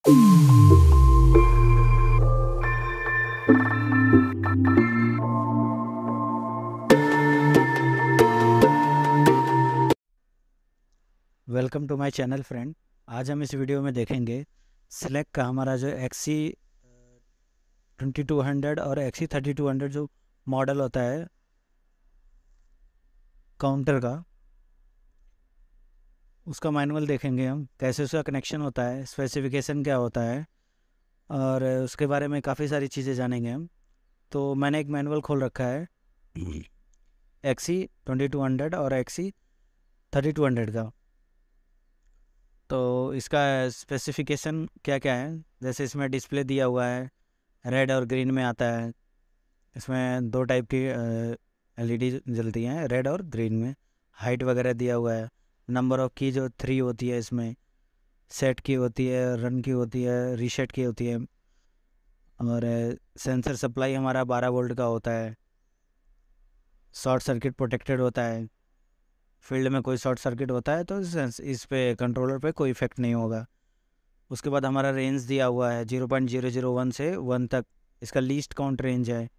Welcome to my channel friend. आज हम इस वीडियो में देखेंगे सिलेक्ट का हमारा जो XC2200 और XC3200 जो मॉडल होता है काउंटर का, उसका मैनुअल देखेंगे हम, कैसे उसका कनेक्शन होता है, स्पेसिफिकेशन क्या होता है और उसके बारे में काफ़ी सारी चीज़ें जानेंगे हम। तो मैंने एक मैनुअल खोल रखा है XC2200 और XC3200 का। तो इसका स्पेसिफिकेशन क्या क्या है, जैसे इसमें डिस्प्ले दिया हुआ है, रेड और ग्रीन में आता है। इसमें दो टाइप की एलईडी जलती हैं, रेड और ग्रीन में। हाइट वगैरह दिया हुआ है। नंबर ऑफ की जो 3 होती है, इसमें सेट की होती है, रन की होती है, रीसेट की होती है। और सेंसर सप्लाई हमारा 12 वोल्ट का होता है। शॉर्ट सर्किट प्रोटेक्टेड होता है। फील्ड में कोई शॉर्ट सर्किट होता है तो इस पे कंट्रोलर पे कोई इफेक्ट नहीं होगा। उसके बाद हमारा रेंज दिया हुआ है 0.001 से 1 तक, इसका लीस्ट काउंट रेंज है।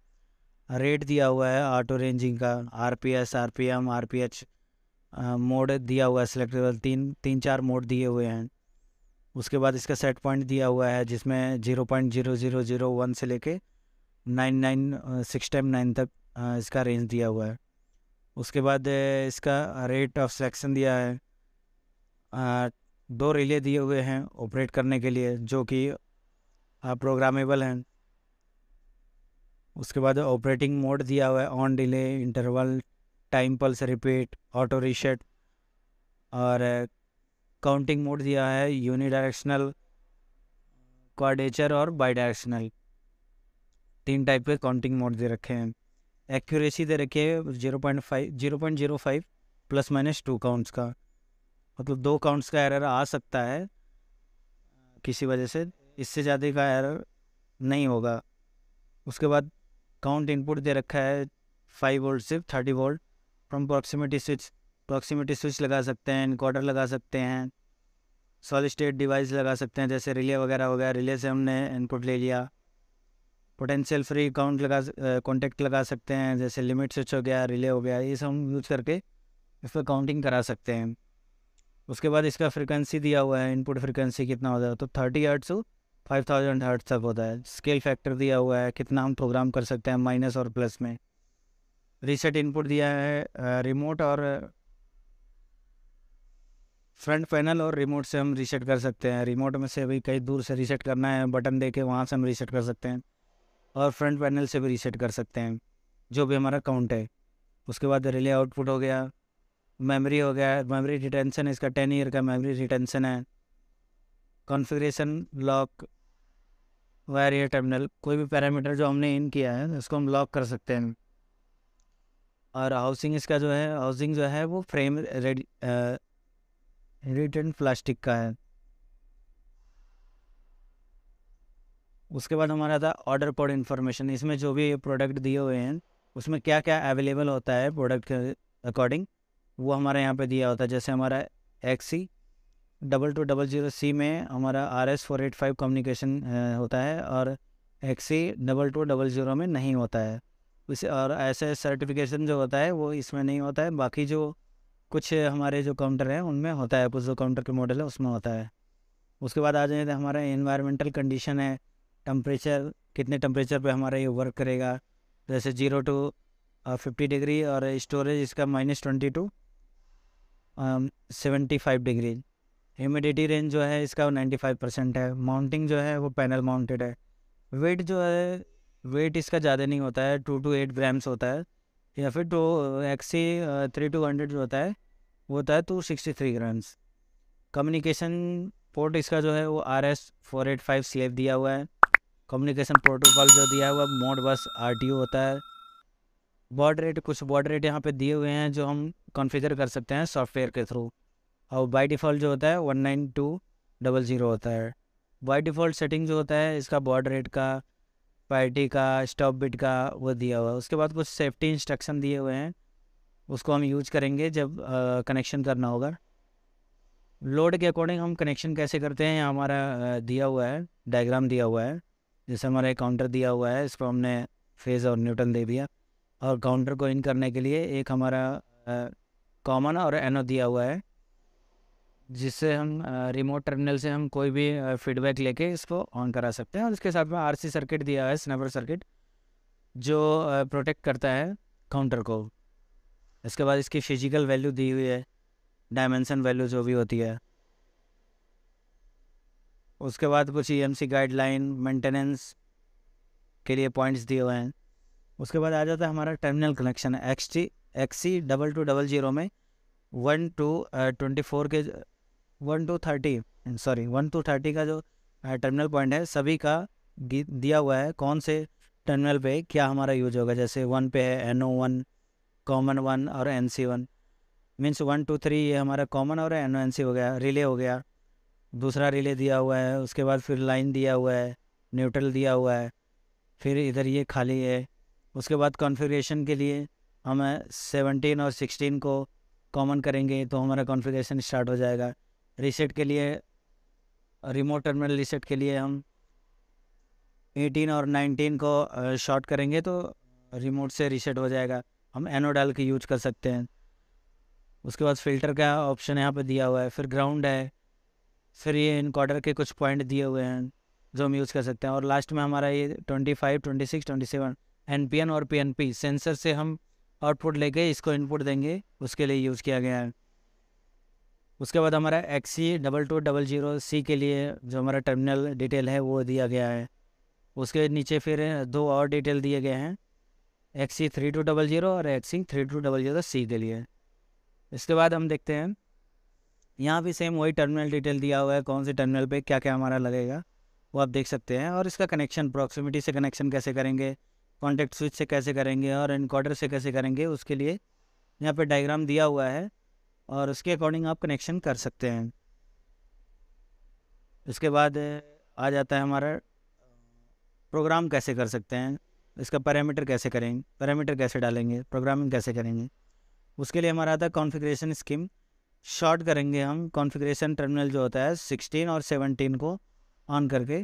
रेट दिया हुआ है ऑटो रेंजिंग का, आरपीएस, आरपीएम, आरपीएच। मोड दिया हुआ है सिलेक्टेबल, तीन चार मोड दिए हुए हैं। उसके बाद इसका सेट पॉइंट दिया हुआ है जिसमें 0.0001 से लेके 996 तक इसका रेंज दिया हुआ है। उसके बाद इसका रेट ऑफ सिलेक्शन दिया है। 2 रिले दिए हुए हैं ऑपरेट करने के लिए, जो कि प्रोग्रामेबल हैं। उसके बाद ऑपरेटिंग मोड दिया हुआ है on delay, interval, time pulse repeat, auto reset. और काउंटिंग मोड दिया है यूनिडायरेक्शनल, क्वाड्रेचर और बाई डायरेक्शनल। 3 टाइप के काउंटिंग मोड दे रखे हैं। एक्यूरेसी दे रखी है 0.05 ±2 काउंट्स का, मतलब 2 काउंट्स का एरर आ सकता है किसी वजह से, इससे ज़्यादा का एरर नहीं होगा। उसके बाद काउंट इनपुट दे रखा है 5 वोल्ट से 30 वोल्ट फ्रॉम प्रॉक्सिमिटी स्विच लगा सकते हैं, इनकोडर लगा सकते हैं, सॉलिड स्टेट डिवाइस लगा सकते हैं, जैसे रिले वगैरह हो गया। रिले से हमने इनपुट ले लिया। पोटेंशियल फ्री कॉन्टेक्ट लगा सकते हैं, जैसे लिमिट स्विच हो गया, रिले हो गया, ये सब हम यूज़ करके इस पर काउंटिंग करा सकते हैं। उसके बाद इसका फ्रिक्वेंसी दिया हुआ है, इनपुट फ्रिक्वेंसी कितना होता है, तो 30 हर्ट्ज से 5000 हर्ट्ज तक होता है। स्केल फैक्टर दिया हुआ है, कितना हम प्रोग्राम कर सकते हैं माइनस और प्लस में। रीसेट इनपुट दिया है, रिमोट और फ्रंट पैनल और रिमोट से हम रीसेट कर सकते हैं। रिमोट में से भी कहीं दूर से रीसेट करना है, बटन दे के वहाँ से हम रीसेट कर सकते हैं, और फ्रंट पैनल से भी रीसेट कर सकते हैं, जो भी हमारा काउंट है। उसके बाद रिले आउटपुट हो गया, मेमोरी हो गया, मेमोरी रिटेंशन, इसका 10 ईयर का मेमोरी रिटेंशन है। कॉन्फ़िगरेशन लॉक, वायर टर्मिनल, कोई भी पैरामीटर जो हमने इन किया है उसको हम लॉक कर सकते हैं। और हाउसिंग इसका जो है, हाउसिंग जो है वो फ्रेम रिटर्न प्लास्टिक का है। उसके बाद हमारा था ऑर्डर कोड इन्फॉर्मेशन। इसमें जो भी प्रोडक्ट दिए हुए हैं उसमें क्या क्या अवेलेबल होता है प्रोडक्ट के अकॉर्डिंग, वो हमारे यहाँ पे दिया होता है। जैसे हमारा XC2200C में हमारा RS485 कम्युनिकेशन होता है, और XC2200 में नहीं होता है। उसे और ऐसे सर्टिफिकेशन जो होता है वो इसमें नहीं होता है। बाकी जो कुछ हमारे जो काउंटर हैं उनमें होता है, कुछ जो काउंटर के मॉडल है उसमें होता है। उसके बाद आ जाए तो हमारा इन्वायरमेंटल कंडीशन है, टेम्परेचर, कितने टेम्परेचर पे हमारा ये वर्क करेगा, जैसे 0 to 50 डिग्री, और स्टोरेज इसका -20 to 75 डिग्री। ह्यूमिडिटी रेंज जो है इसका 95% है। माउंटिंग जो है वो पैनल माउंटेड है। वेट जो है, वेट इसका ज़्यादा नहीं होता है, 2 to 8 ग्राम्स होता है, या फिर XC3200 जो होता है वो होता है 263 ग्राम्स। कम्युनिकेशन पोर्ट इसका जो है वो RS485 स्लेव दिया हुआ है। कम्युनिकेशन प्रोटोकॉल जो दिया हुआ है मोड बस RTU होता है। बॉड रेट, कुछ बॉड रेट यहाँ पे दिए हुए हैं जो हम कॉन्फ़िगर कर सकते हैं सॉफ्टवेयर के थ्रू, और बाय डिफ़ॉल्ट जो होता है 19200 होता है। बाय डिफ़ॉल्ट सेटिंग जो होता है इसका बॉड रेट का, पार्टी का, स्टॉप बिट का, वो दिया हुआ है। उसके बाद कुछ सेफ्टी इंस्ट्रक्शन दिए हुए हैं, उसको हम यूज करेंगे जब कनेक्शन करना होगा। लोड के अकॉर्डिंग हम कनेक्शन कैसे करते हैं, यहाँ हमारा दिया हुआ है, डायग्राम दिया हुआ है। जैसे हमारा एक काउंटर दिया हुआ है, इसको हमने फेज़ और न्यूट्रल दे दिया, और काउंटर को इन करने के लिए एक हमारा कॉमन और एनो दिया हुआ है, जिससे हम रिमोट टर्मिनल से हम कोई भी फीडबैक लेके इसको ऑन करा सकते हैं। और इसके साथ में आरसी सर्किट दिया हुआ है, स्नैपर सर्किट, जो प्रोटेक्ट करता है काउंटर को। इसके बाद इसकी फिजिकल वैल्यू दी हुई है, डायमेंशन वैल्यू जो भी होती है। उसके बाद कुछ ईएमसी गाइडलाइन, मेंटेनेंस के लिए पॉइंट्स दिए हुए हैं। उसके बाद आ जाता है हमारा टर्मिनल कनेक्शन, XC 2200 में 1 to 24 के 1 to 30 सॉरी 1 to 30 का जो टर्मिनल पॉइंट है, सभी का दिया हुआ है कौन से टर्मिनल पे क्या हमारा यूज होगा। जैसे 1 पे है NO1, कॉमन 1 और NC1, मीन्स 1 2 3 ये हमारा कॉमन और NO NC हो गया, रिले हो गया। दूसरा रिले दिया हुआ है, उसके बाद फिर लाइन दिया हुआ है, न्यूट्रल दिया हुआ है, फिर इधर ये खाली है। उसके बाद कॉन्फ़िगरेशन के लिए हम 17 और 16 को कॉमन करेंगे तो हमारा कॉन्फ़िगरेशन स्टार्ट हो जाएगा। रीसेट के लिए, रिमोट टर्मिनल रीसेट के लिए हम 18 और 19 को शॉर्ट करेंगे तो रिमोट से रीसेट हो जाएगा। हम एनो डाल के यूज कर सकते हैं। उसके बाद फ़िल्टर का ऑप्शन यहाँ पे दिया हुआ है, फिर ग्राउंड है, फिर ये इनकोडर के कुछ पॉइंट दिए हुए हैं जो हम यूज़ कर सकते हैं। और लास्ट में हमारा ये 25, 26, 27 NPN और PNP सेंसर से हम आउटपुट लेके इसको इनपुट देंगे, उसके लिए यूज़ किया गया है। उसके बाद हमारा XC 2200C के लिए जो हमारा टर्मिनल डिटेल है वो दिया गया है। उसके नीचे फिर दो और डिटेल दिए गए हैं, XC 3200 और XC 3200C के लिए। इसके बाद हम देखते हैं यहाँ भी सेम वही टर्मिनल डिटेल दिया हुआ है, कौन से टर्मिनल पे क्या क्या हमारा लगेगा वो आप देख सकते हैं। और इसका कनेक्शन, प्रॉक्सिमिटी से कनेक्शन कैसे करेंगे, कॉन्टेक्ट स्विच से कैसे करेंगे और इनकोडर से कैसे करेंगे, उसके लिए यहाँ पे डायग्राम दिया हुआ है और उसके अकॉर्डिंग आप कनेक्शन कर सकते हैं। इसके बाद आ जाता है हमारा प्रोग्राम कैसे कर सकते हैं, इसका पैरामीटर कैसे करेंगे, पैरामीटर कैसे डालेंगे, प्रोग्रामिंग कैसे करेंगे। उसके लिए हमारा आता है कॉन्फ़िगरेशन स्कीम। शॉर्ट करेंगे हम कॉन्फ़िगरेशन टर्मिनल जो होता है 16 और 17 को ऑन करके,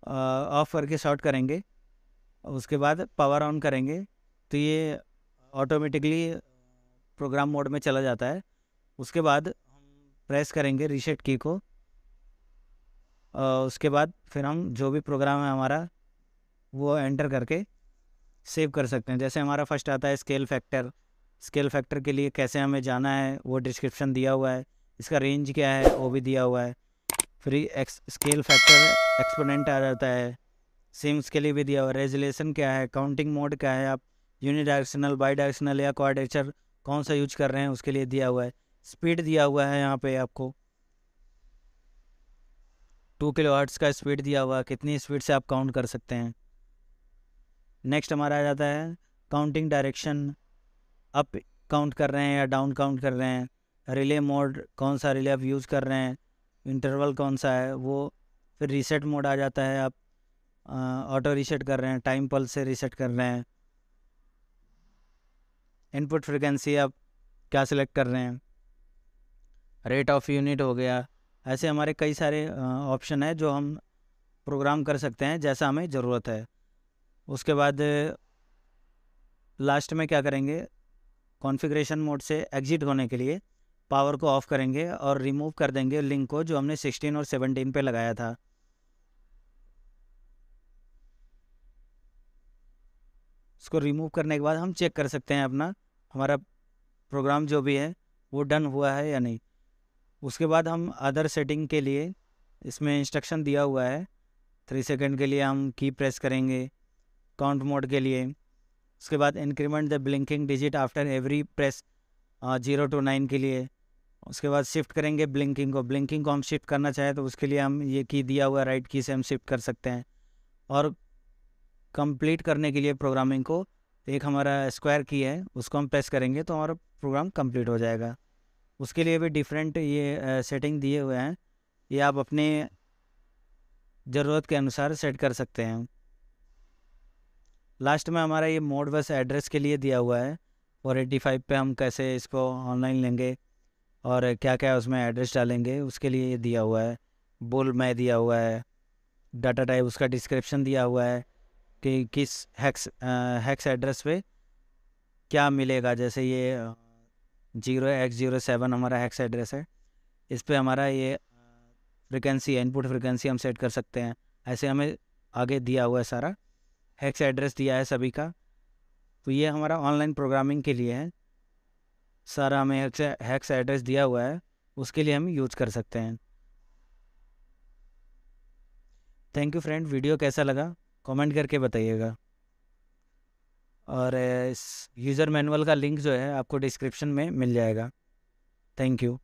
ऑफ करके शॉर्ट करेंगे। उसके बाद पावर ऑन करेंगे तो ये ऑटोमेटिकली प्रोग्राम मोड में चला जाता है। उसके बाद हम प्रेस करेंगे रीसेट की को, उसके बाद फिर हम जो भी प्रोग्राम है हमारा वो एंटर करके सेव कर सकते हैं। जैसे हमारा फर्स्ट आता है स्केल फैक्टर। स्केल फैक्टर के लिए कैसे हमें जाना है वो डिस्क्रिप्शन दिया हुआ है, इसका रेंज क्या है वो भी दिया हुआ है। फिर स्केल फैक्टर एक्सपोनेंट आ जाता है, सिम्स के लिए भी दिया हुआ है। रेजोल्यूशन क्या है, काउंटिंग मोड क्या है, आप यूनिडायरेक्शनल, बाई डायरेक्शनल या क्वाड्रेचर कौन सा यूज कर रहे हैं उसके लिए दिया हुआ है। स्पीड दिया हुआ है, यहाँ पे आपको 2 kHz का स्पीड दिया हुआ है, कितनी स्पीड से आप काउंट कर सकते हैं। नेक्स्ट हमारा आ जाता है काउंटिंग डायरेक्शन, अप काउंट कर रहे हैं या डाउन काउंट कर रहे हैं, रिले मोड कौन सा रिले आप यूज़ कर रहे हैं, इंटरवल कौन सा है वो। फिर रीसेट मोड आ जाता है, आप ऑटो रीसेट कर रहे हैं, टाइम पल्स से रीसेट कर रहे हैं। इनपुट फ्रिक्वेंसी आप क्या सिलेक्ट कर रहे हैं, रेट ऑफ यूनिट हो गया। ऐसे हमारे कई सारे ऑप्शन है जो हम प्रोग्राम कर सकते हैं जैसा हमें ज़रूरत है। उसके बाद लास्ट में क्या करेंगे, कॉन्फ़िगरेशन मोड से एग्जिट होने के लिए पावर को ऑफ करेंगे और रिमूव कर देंगे लिंक को जो हमने 16 और 17 पे लगाया था। इसको रिमूव करने के बाद हम चेक कर सकते हैं अपना हमारा प्रोग्राम जो भी है वो डन हुआ है या नहीं। उसके बाद हम अदर सेटिंग के लिए इसमें इंस्ट्रक्शन दिया हुआ है, 3 सेकंड के लिए हम की प्रेस करेंगे काउंट मोड के लिए। उसके बाद increment the blinking digit after every press 0 to 9 के लिए। उसके बाद शिफ्ट करेंगे ब्लिंकिंग को हम शिफ्ट करना चाहें तो उसके लिए हम ये की दिया हुआ राइट की से हम शिफ्ट कर सकते हैं। और कंप्लीट करने के लिए प्रोग्रामिंग को एक हमारा स्क्वायर की है उसको हम प्रेस करेंगे तो हमारा प्रोग्राम कंप्लीट हो जाएगा। उसके लिए भी डिफरेंट ये सेटिंग दिए हुए हैं, ये आप अपने ज़रूरत के अनुसार सेट कर सकते हैं। लास्ट में हमारा ये मोड बस एड्रेस के लिए दिया हुआ है, 485 पे हम कैसे इसको ऑनलाइन लेंगे। और क्या क्या उसमें एड्रेस डालेंगे उसके लिए ये दिया हुआ है। बुल में दिया हुआ है, डाटा टाइप उसका डिस्क्रिप्शन दिया हुआ है कि किस हैक्स एड्रेस पे क्या मिलेगा। जैसे ये 0x07 हमारा हैक्स एड्रेस है, इस पे हमारा ये फ्रिक्वेंसी इनपुट फ्रिक्वेंसी हम सेट कर सकते हैं। ऐसे हमें आगे दिया हुआ है सारा, हैक्स एड्रेस दिया है सभी का। तो ये हमारा ऑनलाइन प्रोग्रामिंग के लिए है, सारा हमें हैक्स एड्रेस दिया हुआ है, उसके लिए हम यूज़ कर सकते हैं। थैंक यू फ्रेंड, वीडियो कैसा लगा कमेंट करके बताइएगा। और इस यूज़र मैनुअल का लिंक जो है आपको डिस्क्रिप्शन में मिल जाएगा। Thank you.